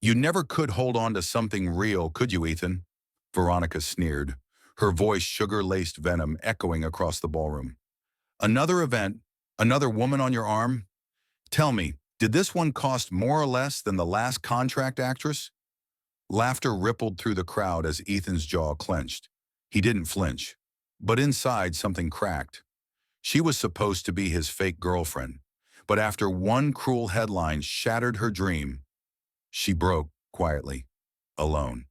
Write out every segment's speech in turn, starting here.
You never could hold on to something real, could you, Ethan? Veronica sneered, her voice sugar-laced venom echoing across the ballroom. Another event, another woman on your arm? Tell me, did this one cost more or less than the last contract actress? Laughter rippled through the crowd as Ethan's jaw clenched. He didn't flinch, but inside something cracked. She was supposed to be his fake girlfriend, but after one cruel headline shattered her dream, she broke quietly, alone,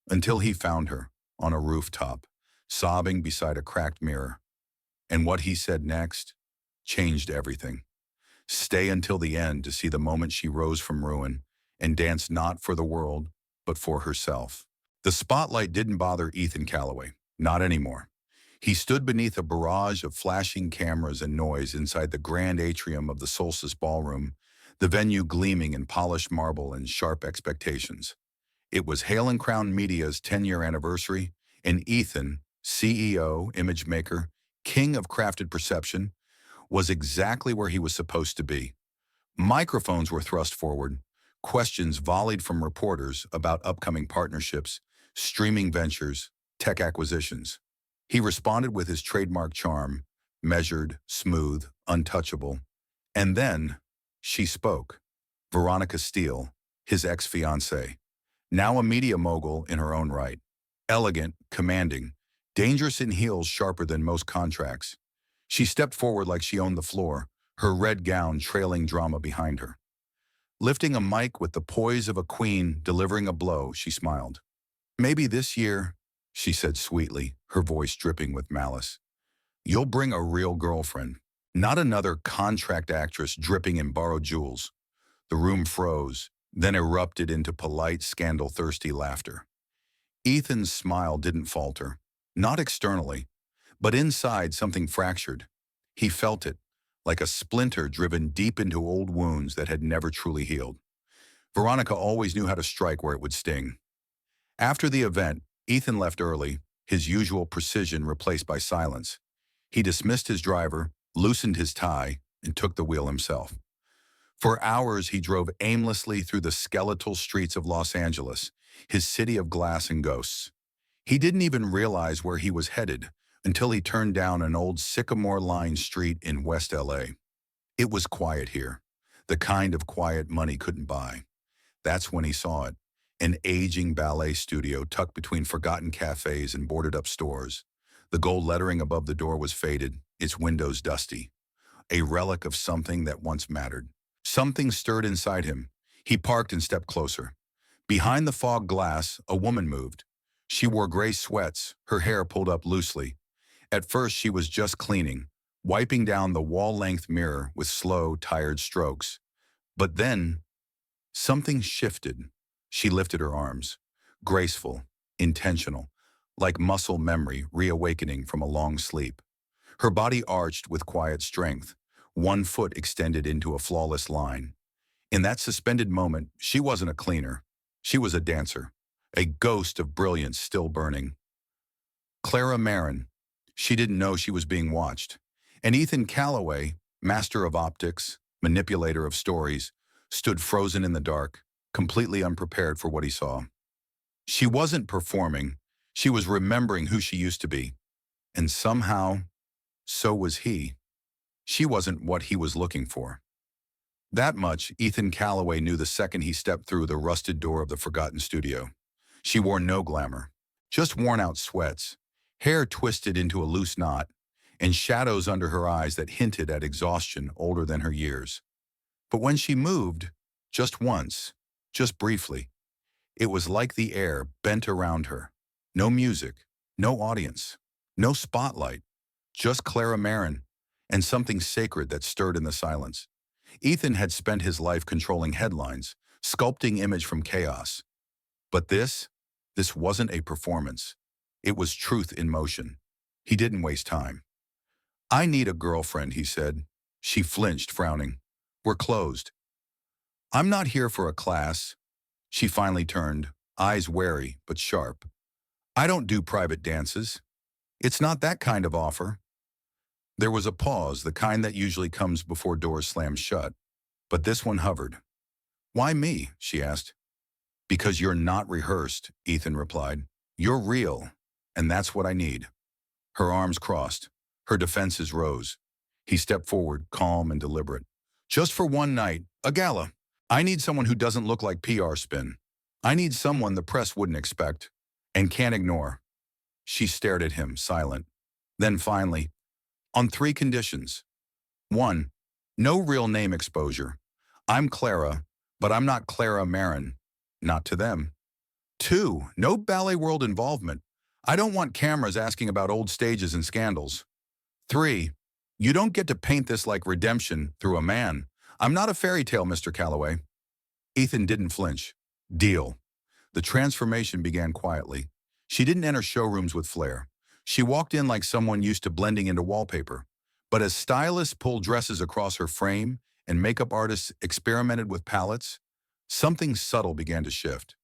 until he found her on a rooftop, sobbing beside a cracked mirror. And what he said next changed everything. Stay until the end to see the moment she rose from ruin and danced not for the world, but for herself. The spotlight didn't bother Ethan Calloway, not anymore. He stood beneath a barrage of flashing cameras and noise inside the grand atrium of the Solstice Ballroom, the venue gleaming in polished marble and sharp expectations. It was Hale and Crown Media's 10-year anniversary, and Ethan, CEO, image maker, king of crafted perception, was exactly where he was supposed to be. Microphones were thrust forward, questions volleyed from reporters about upcoming partnerships, streaming ventures, tech acquisitions. He responded with his trademark charm, measured, smooth, untouchable. And then she spoke. Veronica Steele, his ex-fiancée, now a media mogul in her own right. Elegant, commanding, dangerous in heels sharper than most contracts. She stepped forward like she owned the floor, her red gown trailing drama behind her. Lifting a mic with the poise of a queen delivering a blow, she smiled. Maybe this year, she said sweetly, her voice dripping with malice, you'll bring a real girlfriend, not another contract actress dripping in borrowed jewels. The room froze, then erupted into polite, scandal-thirsty laughter. Ethan's smile didn't falter, not externally, but inside something fractured. He felt it, like a splinter driven deep into old wounds that had never truly healed. Veronica always knew how to strike where it would sting. After the event, Ethan left early, his usual precision replaced by silence. He dismissed his driver, loosened his tie, and took the wheel himself. For hours, he drove aimlessly through the skeletal streets of Los Angeles, his city of glass and ghosts. He didn't even realize where he was headed until he turned down an old sycamore-lined street in West LA. It was quiet here, the kind of quiet money couldn't buy. That's when he saw it, an aging ballet studio tucked between forgotten cafes and boarded-up stores. The gold lettering above the door was faded, its windows dusty, a relic of something that once mattered. Something stirred inside him. He parked and stepped closer. Behind the fog glass, a woman moved. She wore gray sweats, her hair pulled up loosely. At first, she was just cleaning, wiping down the wall-length mirror with slow, tired strokes. But then, something shifted. She lifted her arms, graceful, intentional, like muscle memory reawakening from a long sleep. Her body arched with quiet strength, one foot extended into a flawless line. In that suspended moment, she wasn't a cleaner. She was a dancer, a ghost of brilliance still burning. Clara Marin. She didn't know she was being watched. And Ethan Calloway, master of optics, manipulator of stories, stood frozen in the dark, completely unprepared for what he saw. She wasn't performing. She was remembering who she used to be. And somehow, so was he. She wasn't what he was looking for. That much Ethan Calloway knew the second he stepped through the rusted door of the forgotten studio. She wore no glamour, just worn-out sweats, hair twisted into a loose knot, and shadows under her eyes that hinted at exhaustion older than her years. But when she moved, just once, just briefly, it was like the air bent around her. No music, no audience, no spotlight, just Clara Marin, and something sacred that stirred in the silence. Ethan had spent his life controlling headlines, sculpting image from chaos. But this wasn't a performance. It was truth in motion. He didn't waste time. I need a girlfriend, he said. She flinched, frowning. We're closed. I'm not here for a class. She finally turned, eyes wary but sharp. I don't do private dances. It's not that kind of offer. There was a pause, the kind that usually comes before doors slam shut. But this one hovered. Why me? She asked. Because you're not rehearsed, Ethan replied. You're real, and that's what I need. Her arms crossed. Her defenses rose. He stepped forward, calm and deliberate. Just for one night, a gala. I need someone who doesn't look like PR spin. I need someone the press wouldn't expect and can't ignore. She stared at him, silent. Then finally, on three conditions. One, no real name exposure. I'm Clara, but I'm not Clara Marin. Not to them. Two, no ballet world involvement. I don't want cameras asking about old stages and scandals. Three, you don't get to paint this like redemption through a man. I'm not a fairy tale, Mr. Calloway. Ethan didn't flinch. Deal. The transformation began quietly. She didn't enter showrooms with flair. She walked in like someone used to blending into wallpaper. But as stylists pulled dresses across her frame and makeup artists experimented with palettes, something subtle began to shift.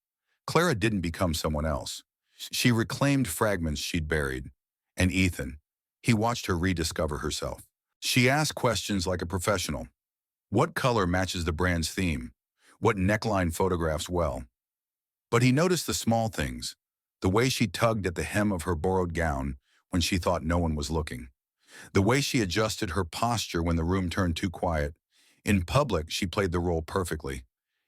Clara didn't become someone else. She reclaimed fragments she'd buried. And Ethan, he watched her rediscover herself. She asked questions like a professional. What color matches the brand's theme? What neckline photographs well? But he noticed the small things, the way she tugged at the hem of her borrowed gown when she thought no one was looking, the way she adjusted her posture when the room turned too quiet. In public, she played the role perfectly.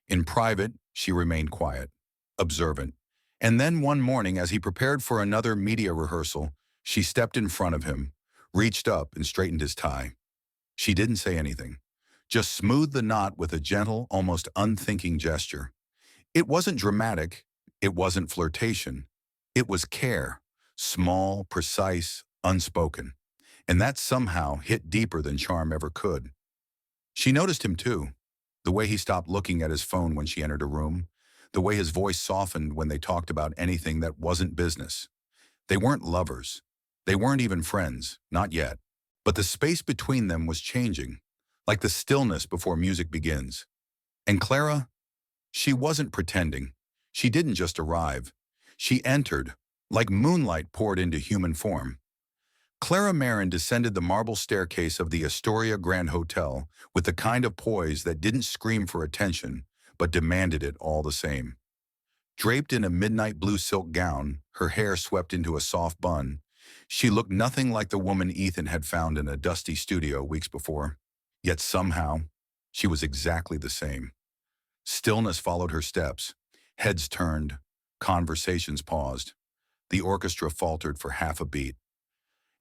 In private, she remained quiet, observant. And then one morning, as he prepared for another media rehearsal, she stepped in front of him, reached up and straightened his tie. She didn't say anything, just smoothed the knot with a gentle, almost unthinking gesture. It wasn't dramatic, it wasn't flirtation. It was care, small, precise, unspoken. And that somehow hit deeper than charm ever could. She noticed him too, the way he stopped looking at his phone when she entered a room, the way his voice softened when they talked about anything that wasn't business. They weren't lovers. They weren't even friends, not yet. But the space between them was changing, like the stillness before music begins. And Clara, she wasn't pretending. She didn't just arrive. She entered, like moonlight poured into human form. Clara Marin descended the marble staircase of the Astoria Grand Hotel with the kind of poise that didn't scream for attention, but demanded it all the same. Draped in a midnight blue silk gown, her hair swept into a soft bun, she looked nothing like the woman Ethan had found in a dusty studio weeks before. Yet somehow, she was exactly the same. Stillness followed her steps. Heads turned. Conversations paused. The orchestra faltered for half a beat.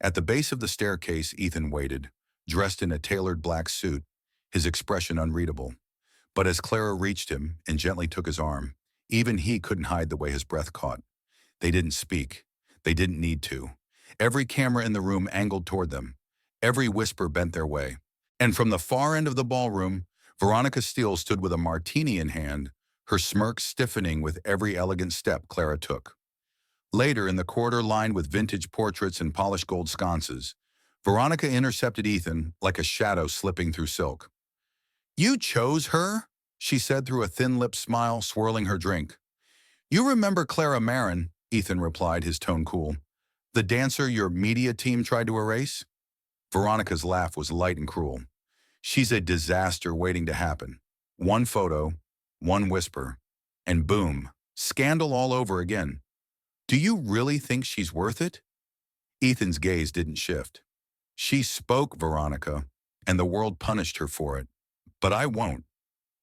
At the base of the staircase, Ethan waited, dressed in a tailored black suit, his expression unreadable. But as Clara reached him and gently took his arm, even he couldn't hide the way his breath caught. They didn't speak. They didn't need to. Every camera in the room angled toward them. Every whisper bent their way. And from the far end of the ballroom, Veronica Steele stood with a martini in hand, her smirk stiffening with every elegant step Clara took. Later, in the corridor lined with vintage portraits and polished gold sconces, Veronica intercepted Ethan like a shadow slipping through silk. "You chose her?" she said through a thin-lipped smile, swirling her drink. "You remember Clara Marin," Ethan replied, his tone cool. "The dancer your media team tried to erase?" Veronica's laugh was light and cruel. "She's a disaster waiting to happen. One photo, one whisper, and boom, scandal all over again. Do you really think she's worth it?" Ethan's gaze didn't shift. "She spoke, Veronica, and the world punished her for it. But I won't."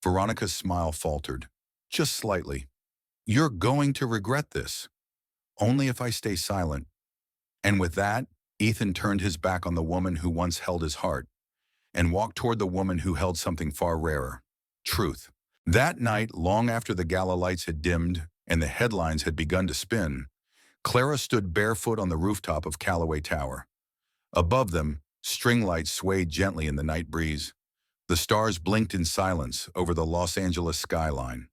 Veronica's smile faltered, just slightly. "You're going to regret this. Only if I stay silent." And with that, Ethan turned his back on the woman who once held his heart and walked toward the woman who held something far rarer: truth. That night, long after the gala lights had dimmed and the headlines had begun to spin, Clara stood barefoot on the rooftop of Callaway Tower. Above them, string lights swayed gently in the night breeze. The stars blinked in silence over the Los Angeles skyline.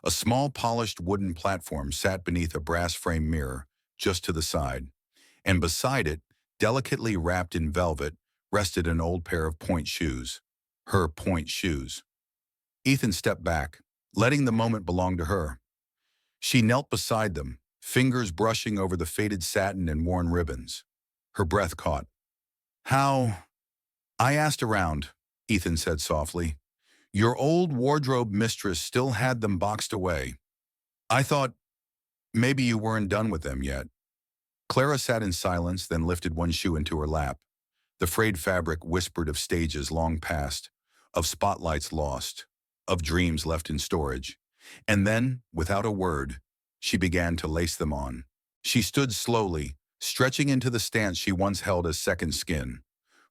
A small polished wooden platform sat beneath a brass-framed mirror just to the side, and beside it, delicately wrapped in velvet, rested an old pair of point shoes. Her point shoes. Ethan stepped back, letting the moment belong to her. She knelt beside them, fingers brushing over the faded satin and worn ribbons. Her breath caught. "How?" "I asked around," Ethan said softly. "Your old wardrobe mistress still had them boxed away." I thought maybe you weren't done with them yet. Clara sat in silence, then lifted one shoe into her lap. The frayed fabric whispered of stages long past, of spotlights lost, of dreams left in storage. And then, without a word, she began to lace them on. She stood slowly, stretching into the stance she once held as second skin.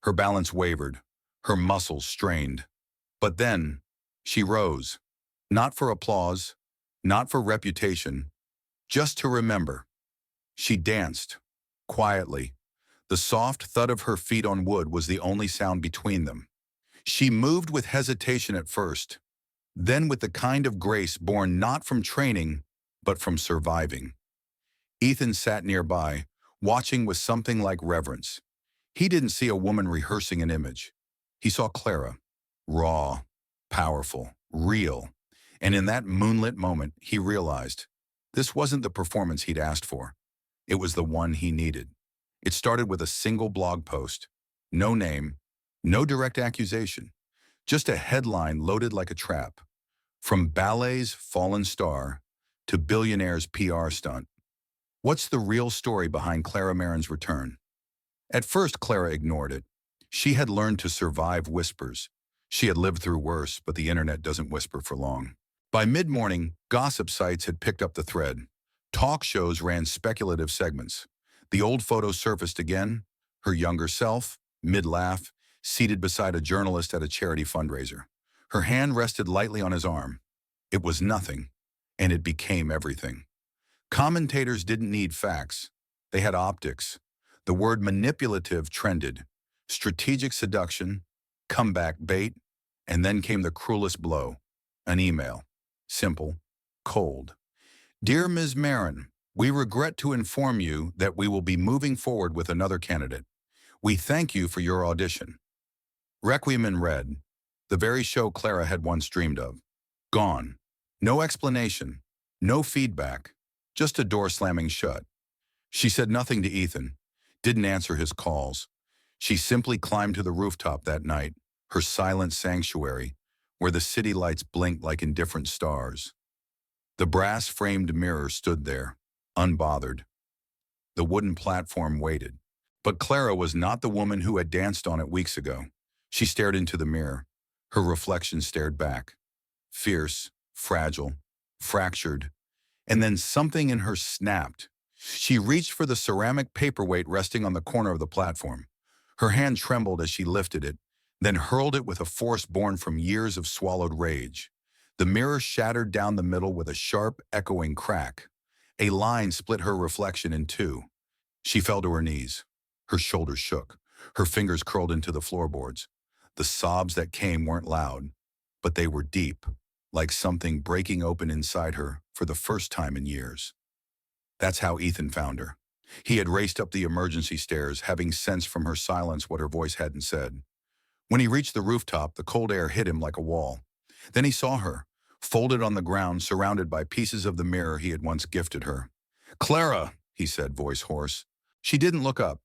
Her balance wavered, her muscles strained. But then, she rose, not for applause, not for reputation, just to remember. She danced, quietly. The soft thud of her feet on wood was the only sound between them. She moved with hesitation at first, then with the kind of grace born not from training, but from surviving. Ethan sat nearby, watching with something like reverence. He didn't see a woman rehearsing an image. He saw Clara, raw, powerful, real. And in that moonlit moment, he realized this wasn't the performance he'd asked for. It was the one he needed. It started with a single blog post. No name, no direct accusation, just a headline loaded like a trap. From ballet's fallen star to billionaire's PR stunt. What's the real story behind Clara Marin's return? At first, Clara ignored it. She had learned to survive whispers. She had lived through worse, but the internet doesn't whisper for long. By mid-morning, gossip sites had picked up the thread. Talk shows ran speculative segments. The old photo surfaced again, her younger self, mid-laugh, seated beside a journalist at a charity fundraiser. Her hand rested lightly on his arm. It was nothing, and it became everything. Commentators didn't need facts. They had optics. The word manipulative trended. Strategic seduction, comeback bait, and then came the cruelest blow. An email. Simple. Cold. Dear Ms. Marin, we regret to inform you that we will be moving forward with another candidate. We thank you for your audition. Requiem in red. The very show Clara had once dreamed of. Gone. No explanation. No feedback. Just a door slamming shut. She said nothing to Ethan. Didn't answer his calls. She simply climbed to the rooftop that night, her silent sanctuary, where the city lights blinked like indifferent stars. The brass-framed mirror stood there, unbothered. The wooden platform waited. But Clara was not the woman who had danced on it weeks ago. She stared into the mirror. Her reflection stared back. Fierce, fragile, fractured. And then something in her snapped. She reached for the ceramic paperweight resting on the corner of the platform. Her hand trembled as she lifted it, then hurled it with a force born from years of swallowed rage. The mirror shattered down the middle with a sharp, echoing crack. A line split her reflection in two. She fell to her knees. Her shoulders shook. Her fingers curled into the floorboards. The sobs that came weren't loud, but they were deep, like something breaking open inside her for the first time in years. That's how Ethan found her. He had raced up the emergency stairs, having sensed from her silence what her voice hadn't said. When he reached the rooftop, the cold air hit him like a wall. Then he saw her, folded on the ground, surrounded by pieces of the mirror he had once gifted her. "Clara," he said, voice hoarse. She didn't look up.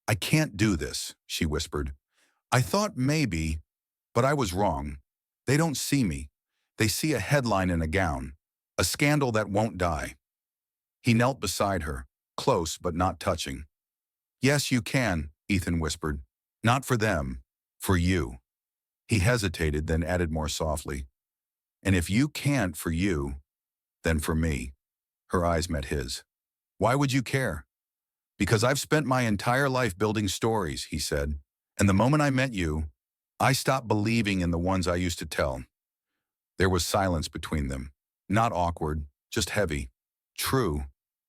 "I can't do this," she whispered. "I thought maybe, but I was wrong. They don't see me. They see a headline in a gown, a scandal that won't die." He knelt beside her, close but not touching. "Yes, you can," Ethan whispered. "Not for them, for you." He hesitated, then added more softly, "And if you can't for you, then for me." Her eyes met his. "Why would you care?" "Because I've spent my entire life building stories," he said. "And the moment I met you, I stopped believing in the ones I used to tell." There was silence between them. Not awkward, just heavy. True.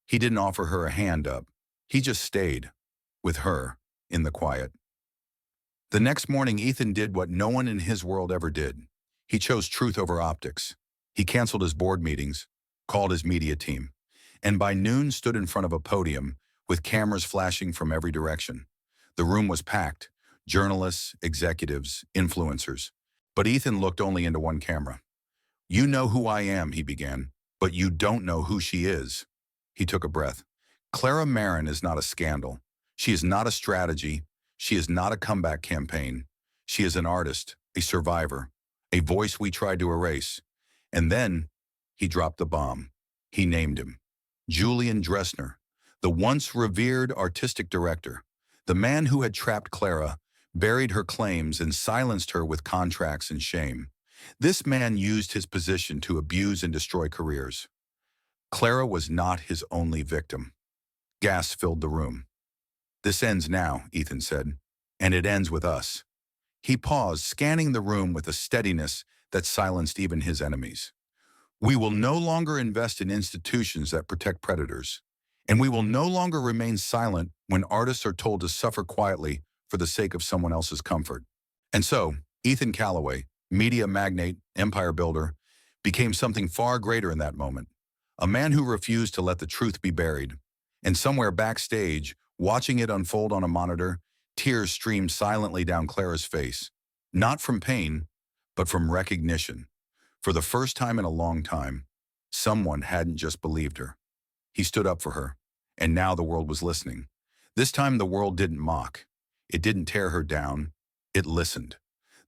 He didn't offer her a hand up. He just stayed, with her, in the quiet. The next morning, Ethan did what no one in his world ever did. He chose truth over optics. He canceled his board meetings, called his media team, and by noon stood in front of a podium with cameras flashing from every direction. The room was packed, journalists, executives, influencers. But Ethan looked only into one camera. "You know who I am," he began, "but you don't know who she is." He took a breath. Clara Marin is not a scandal. She is not a strategy. She is not a comeback campaign. She is an artist, a survivor, a voice we tried to erase. And then he dropped the bomb. He named him. Julian Dressner, the once revered artistic director, the man who had trapped Clara, buried her claims and silenced her with contracts and shame. This man used his position to abuse and destroy careers. Clara was not his only victim. Gas filled the room. "This ends now," Ethan said, "and it ends with us." He paused, scanning the room with a steadiness that silenced even his enemies. "We will no longer invest in institutions that protect predators, and we will no longer remain silent when artists are told to suffer quietly for the sake of someone else's comfort." And so, Ethan Callaway, media magnate, empire builder, became something far greater in that moment. A man who refused to let the truth be buried. And somewhere backstage, watching it unfold on a monitor, tears streamed silently down Clara's face. Not from pain, but from recognition. For the first time in a long time, someone hadn't just believed her. He stood up for her, and now the world was listening. This time the world didn't mock. It didn't tear her down. It listened.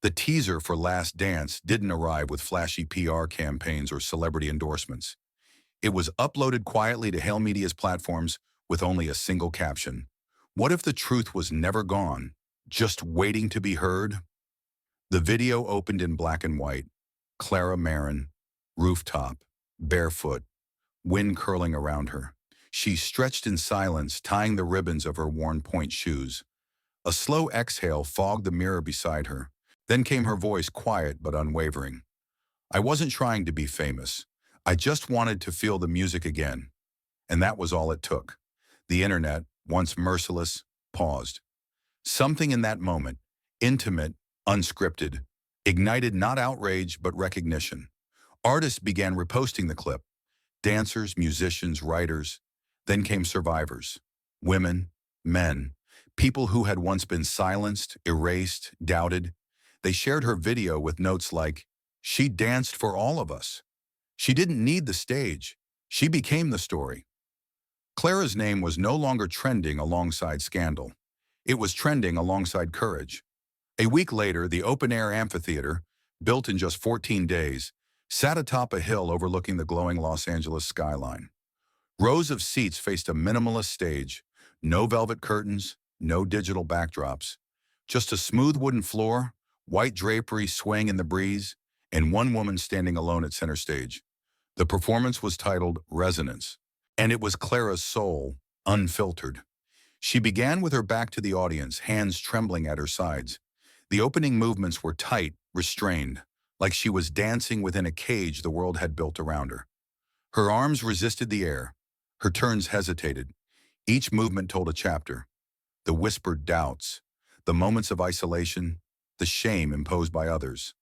The teaser for Last Dance didn't arrive with flashy PR campaigns or celebrity endorsements. It was uploaded quietly to Hail Media's platforms with only a single caption. What if the truth was never gone, just waiting to be heard? The video opened in black and white. Clara Marin, rooftop, barefoot, wind curling around her. She stretched in silence, tying the ribbons of her worn point shoes. A slow exhale fogged the mirror beside her. Then came her voice, quiet but unwavering. "I wasn't trying to be famous. I just wanted to feel the music again." And that was all it took. The internet, once merciless, paused. Something in that moment, intimate, unscripted, ignited not outrage but recognition. Artists began reposting the clip. Dancers, musicians, writers. Then came survivors. Women, men, people who had once been silenced, erased, doubted. They shared her video with notes like, "She danced for all of us. She didn't need the stage. She became the story." Clara's name was no longer trending alongside scandal. It was trending alongside courage. A week later, the open-air amphitheater, built in just 14 days, sat atop a hill overlooking the glowing Los Angeles skyline. Rows of seats faced a minimalist stage, no velvet curtains, no digital backdrops, just a smooth wooden floor, white drapery swaying in the breeze, and one woman standing alone at center stage. The performance was titled Resonance, and it was Clara's soul, unfiltered. She began with her back to the audience, hands trembling at her sides. The opening movements were tight, restrained, like she was dancing within a cage the world had built around her. Her arms resisted the air. Her turns hesitated. Each movement told a chapter. The whispered doubts, the moments of isolation, the shame imposed by others.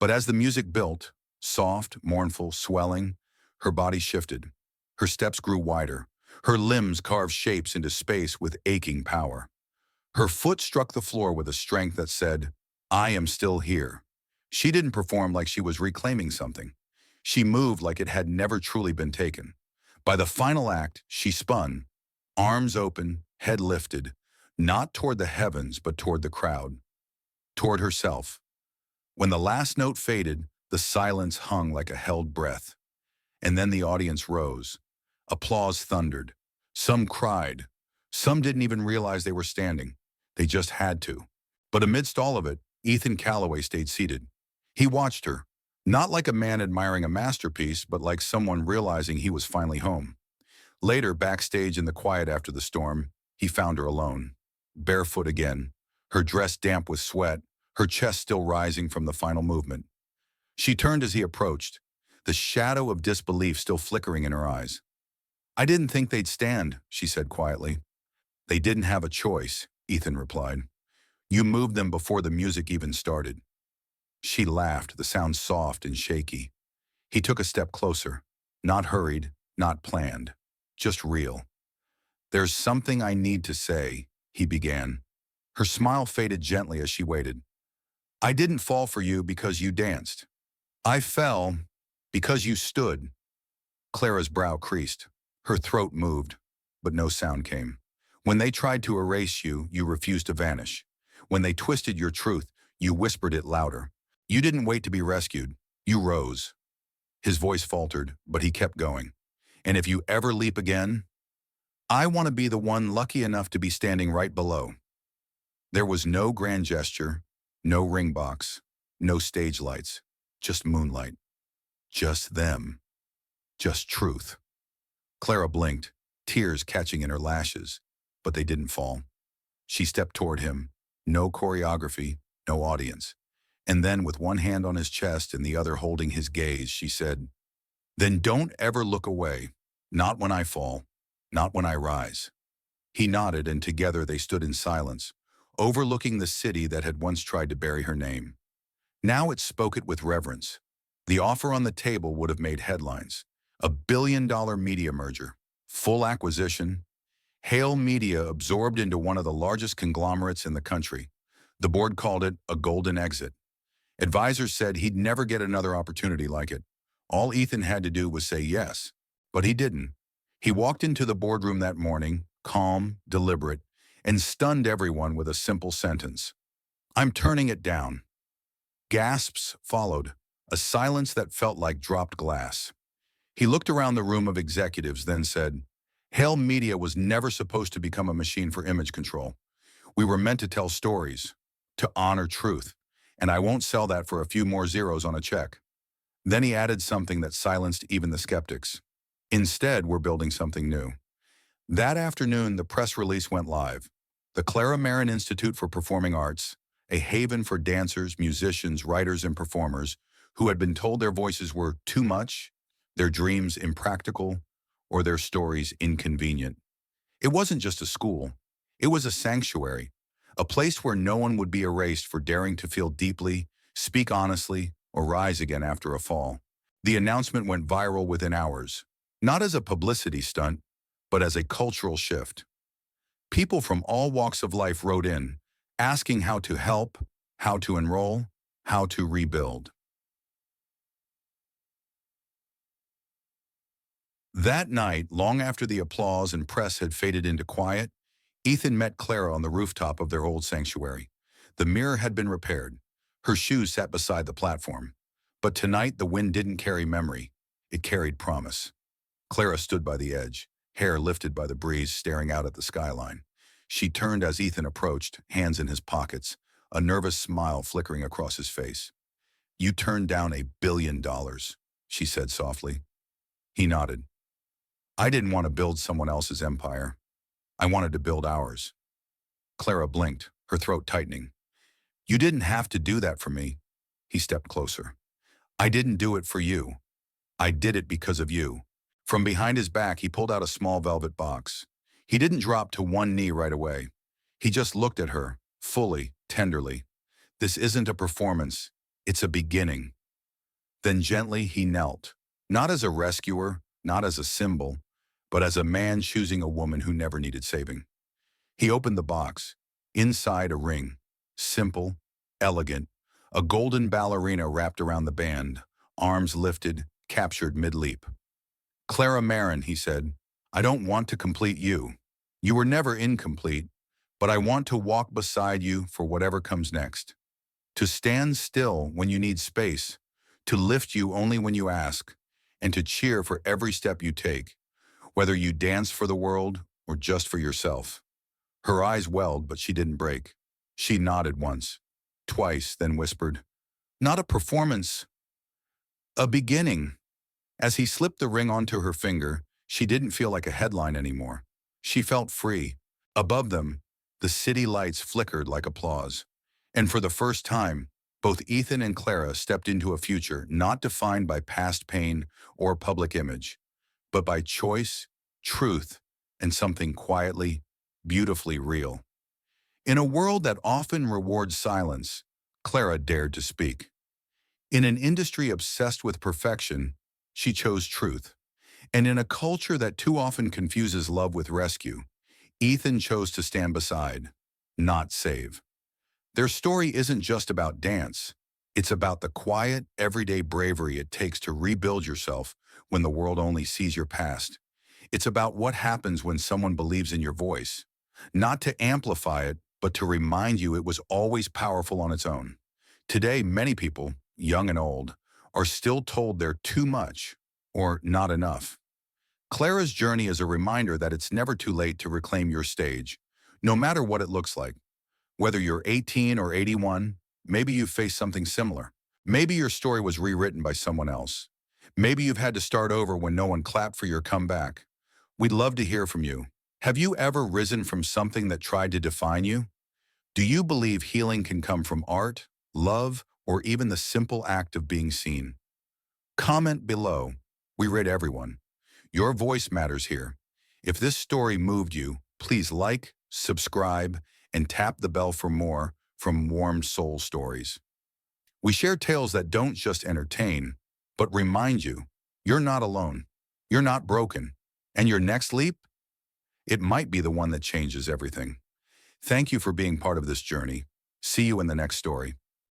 But as the music built, soft, mournful, swelling, her body shifted. Her steps grew wider. Her limbs carved shapes into space with aching power. Her foot struck the floor with a strength that said, "I am still here." She didn't perform like she was reclaiming something. She moved like it had never truly been taken. By the final act, she spun, arms open, head lifted, not toward the heavens, but toward the crowd, toward herself. When the last note faded, the silence hung like a held breath. And then the audience rose. Applause thundered. Some cried. Some didn't even realize they were standing. They just had to. But amidst all of it, Ethan Callaway stayed seated. He watched her, not like a man admiring a masterpiece, but like someone realizing he was finally home. Later, backstage in the quiet after the storm, he found her alone, barefoot again, her dress damp with sweat, her chest still rising from the final movement. She turned as he approached, the shadow of disbelief still flickering in her eyes. "I didn't think they'd stand," she said quietly. "They didn't have a choice," Ethan replied. "You moved them before the music even started." She laughed, the sound soft and shaky. He took a step closer, not hurried, not planned, just real. "There's something I need to say," he began. Her smile faded gently as she waited. "I didn't fall for you because you danced. I fell because you stood." Clara's brow creased. Her throat moved, but no sound came. "When they tried to erase you, you refused to vanish. When they twisted your truth, you whispered it louder. You didn't wait to be rescued. You rose." His voice faltered, but he kept going. And if you ever leap again, I want to be the one lucky enough to be standing right below. There was no grand gesture, no ring box, no stage lights, just moonlight, just them, just truth. Clara blinked, tears catching in her lashes, but they didn't fall. She stepped toward him, no choreography, no audience. And then, with one hand on his chest and the other holding his gaze, she said, "Then don't ever look away. Not when I fall, not when I rise." He nodded, and together they stood in silence, overlooking the city that had once tried to bury her name. Now it spoke it with reverence. The offer on the table would have made headlines. $1 billion media merger, full acquisition, Hale Media absorbed into one of the largest conglomerates in the country. The board called it a golden exit. Advisors said he'd never get another opportunity like it. All Ethan had to do was say yes, but he didn't. He walked into the boardroom that morning, calm, deliberate, and stunned everyone with a simple sentence. "I'm turning it down." Gasps followed, a silence that felt like dropped glass. He looked around the room of executives, then said, "Hale Media was never supposed to become a machine for image control. We were meant to tell stories, to honor truth, and I won't sell that for a few more zeros on a check." Then he added something that silenced even the skeptics. "Instead, we're building something new." That afternoon, the press release went live. The Clara Marin Institute for Performing Arts, a haven for dancers, musicians, writers, and performers who had been told their voices were too much, their dreams impractical, or their stories inconvenient. It wasn't just a school. It was a sanctuary, a place where no one would be erased for daring to feel deeply, speak honestly, or rise again after a fall. The announcement went viral within hours, not as a publicity stunt, but as a cultural shift. People from all walks of life wrote in, asking how to help, how to enroll, how to rebuild. That night, long after the applause and press had faded into quiet, Ethan met Clara on the rooftop of their old sanctuary. The mirror had been repaired. Her shoes sat beside the platform. But tonight, the wind didn't carry memory. It carried promise. Clara stood by the edge, hair lifted by the breeze, staring out at the skyline. She turned as Ethan approached, hands in his pockets, a nervous smile flickering across his face. "You turned down $1 billion, she said softly. He nodded. "I didn't want to build someone else's empire. I wanted to build ours." Clara blinked, her throat tightening. "You didn't have to do that for me." He stepped closer. "I didn't do it for you. I did it because of you." From behind his back, he pulled out a small velvet box. He didn't drop to one knee right away. He just looked at her, fully, tenderly. "This isn't a performance. It's a beginning." Then gently he knelt, not as a rescuer, not as a symbol, but as a man choosing a woman who never needed saving. He opened the box. Inside, a ring. Simple, elegant, a golden ballerina wrapped around the band, arms lifted, captured mid-leap. "Clara Marin," he said, "I don't want to complete you. You were never incomplete, but I want to walk beside you for whatever comes next. To stand still when you need space, to lift you only when you ask, and to cheer for every step you take, whether you dance for the world or just for yourself." Her eyes welled, but she didn't break. She nodded once, twice, then whispered, "Not a performance, a beginning." As he slipped the ring onto her finger, she didn't feel like a headline anymore. She felt free. Above them, the city lights flickered like applause. And for the first time, both Ethan and Clara stepped into a future not defined by past pain or public image, but by choice, truth, and something quietly, beautifully real. In a world that often rewards silence, Clara dared to speak. In an industry obsessed with perfection, she chose truth. And in a culture that too often confuses love with rescue, Ethan chose to stand beside, not save. Their story isn't just about dance. It's about the quiet, everyday bravery it takes to rebuild yourself when the world only sees your past. It's about what happens when someone believes in your voice, not to amplify it, but to remind you it was always powerful on its own. Today, many people, young and old, are still told they're too much or not enough. Clara's journey is a reminder that it's never too late to reclaim your stage, no matter what it looks like. Whether you're 18 or 81, maybe you've faced something similar. Maybe your story was rewritten by someone else. Maybe you've had to start over when no one clapped for your comeback. We'd love to hear from you. Have you ever risen from something that tried to define you? Do you believe healing can come from art, love, or even the simple act of being seen? Comment below. We read everyone. Your voice matters here. If this story moved you, please like, subscribe, and tap the bell for more from Warm Soul Stories. We share tales that don't just entertain, but remind you, you're not alone. You're not broken. And your next leap? It might be the one that changes everything. Thank you for being part of this journey. See you in the next story.